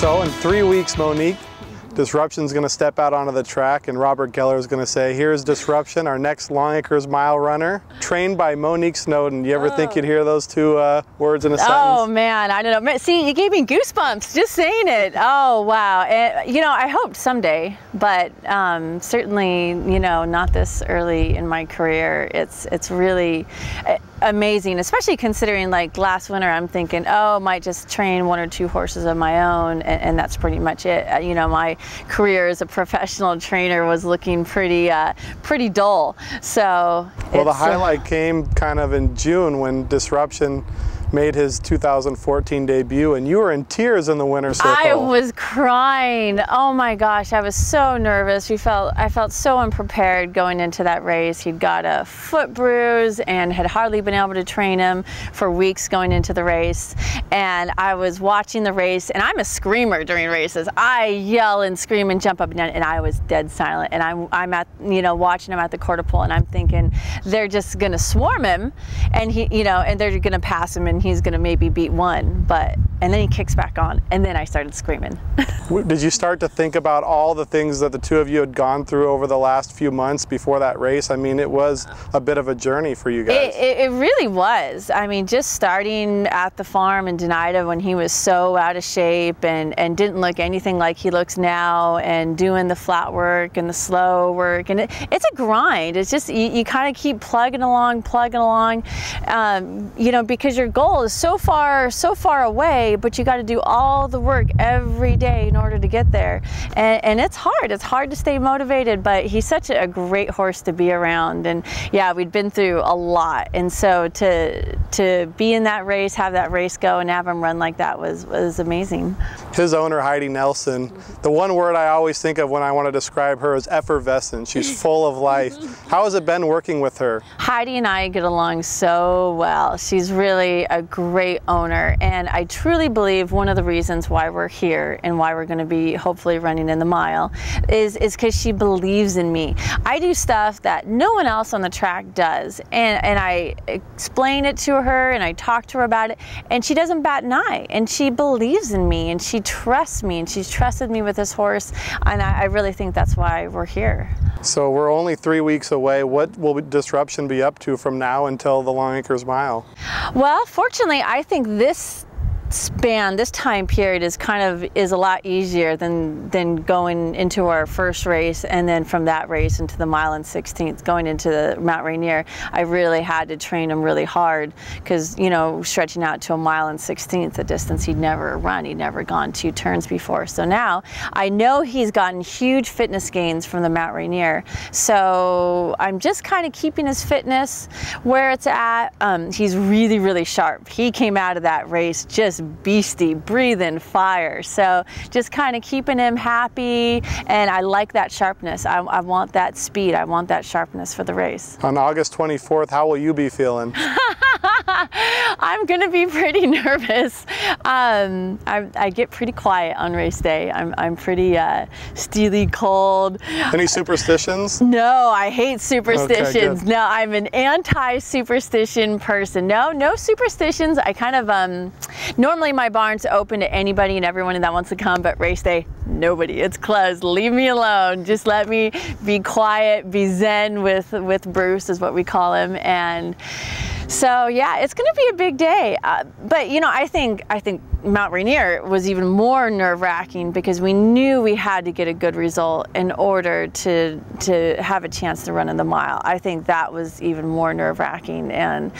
So in 3 weeks, Monique, Disruption's going to step out onto the track, and Robert Geller is going to say, here's Disruption, our next Longacres Mile runner, trained by Monique Snowden. You ever think you'd hear those two words in a sentence? Oh man, I don't know. See, you gave me goosebumps just saying it. Oh wow. And, you know, I hope someday, but certainly, you know, not this early in my career. It's really amazing, especially considering like last winter I'm thinking, oh, I might just train 1 or 2 horses of my own, and that's pretty much it. You know, my career as a professional trainer was looking pretty dull. So well, the highlight came kind of in June when Disruption made his 2014 debut, and you were in tears in the winner's circle. I was crying. Oh my gosh, I was so nervous. I felt so unprepared going into that race. He'd got a foot bruise and had hardly been able to train him for weeks going into the race. And I was watching the race, and I'm a screamer during races. I yell and scream and jump up and down, and I was dead silent. And I'm at, you know, watching him at the quarter pole, and I'm thinking they're just gonna swarm him, and he, you know, and they're gonna pass him, and he's gonna maybe beat one, and then he kicks back on, and then I started screaming. Did you start to think about all the things that the two of you had gone through over the last few months before that race? I mean, it was a bit of a journey for you guys. It really was. I mean, just starting at the farm in Denida when he was so out of shape and didn't look anything like he looks now, and doing the flat work and the slow work, and it's a grind. It's just, you kind of keep plugging along, you know, because your goal is so far away, but you got to do all the work every day in order to get there, and it's hard to stay motivated, but he's such a great horse to be around. And yeah, we'd been through a lot, and so to be in that race, have that race go, and have him run like that was amazing. His owner, Heidi Nelson, the one word I always think of when I want to describe her is effervescent. She's full of life. How has it been working with her? Heidi and I get along so well. She's really a great owner, and I truly believe one of the reasons why we're here and why we're going to be hopefully running in the mile is because she believes in me. I do stuff that no one else on the track does, and I explain it to her, and I talk to her about it, and she doesn't bat an eye, and she believes in me, and she trusts me, and she's trusted me with this horse, and I really think that's why we're here. So we're only 3 weeks away. What will Disruption be up to from now until the Longacres Mile? Well, fortunately, I think this time period is a lot easier than going into our first race, and then from that race into the mile and 16th, going into the Mount Rainier. I really had to train him really hard, because, you know, stretching out to a mile and 16th, a distance he'd never run. He'd never gone 2 turns before. So now I know he's gotten huge fitness gains from the Mount Rainier. So I'm just kind of keeping his fitness where it's at. He's really, really sharp. He came out of that race just beastie, breathing fire. So just kind of keeping him happy, and I like that sharpness. I want that speed. I want that sharpness for the race. On August 24th, how will you be feeling? I'm gonna be pretty nervous. I get pretty quiet on race day. I'm pretty steely cold. Any superstitions? No, I hate superstitions. Okay, no, I'm an anti-superstition person. No superstitions. I kind of normally my barn's open to anybody and everyone that wants to come, but race day, nobody. It's closed. Leave me alone. Just let me be quiet, be zen with Bruce, is what we call him. And so yeah, it's going to be a big day. But you know, I think Mount Rainier was even more nerve-wracking, because we knew we had to get a good result in order to have a chance to run in the mile. I think that was even more nerve-wracking, and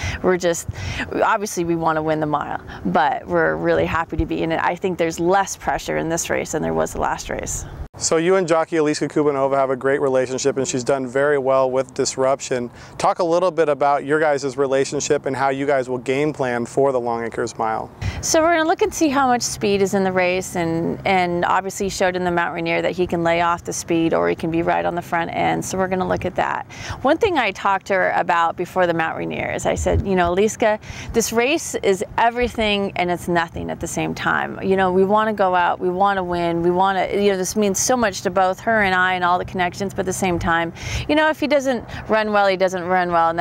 obviously we want to win the mile, but we're really happy to be in it. I think there's less pressure in this race than there was the last race. So you and jockey Eliska Kubanova have a great relationship, and she's done very well with Disruption. Talk a little bit about your guys' relationship and how you guys will game plan for the Longacres Mile. So we're going to look and see how much speed is in the race, and obviously he showed in the Mount Rainier that he can lay off the speed, or he can be right on the front end. So we're going to look at that. One thing I talked to her about before the Mount Rainier is I said, you know, Eliska, this race is everything and it's nothing at the same time. You know, we want to go out, we want to win, we want to, you know, this means so much to both her and I and all the connections, but at the same time, you know, if he doesn't run well, he doesn't run well, and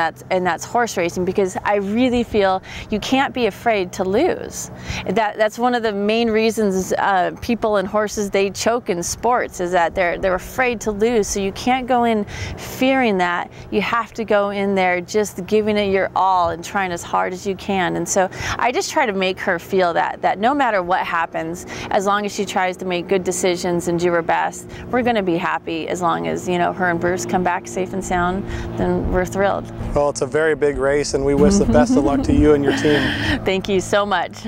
that's horse racing, because I really feel you can't be afraid to lose. lose. That's one of the main reasons people and horses, they choke in sports, is that they're afraid to lose. So you can't go in fearing that. You have to go in there just giving it your all and trying as hard as you can. And so I just try to make her feel that no matter what happens, as long as she tries to make good decisions and do her best, we're going to be happy. As long as, you know, her and Bruce come back safe and sound, then we're thrilled. Well, it's a very big race, and we wish the best of luck to you and your team. Thank you so much.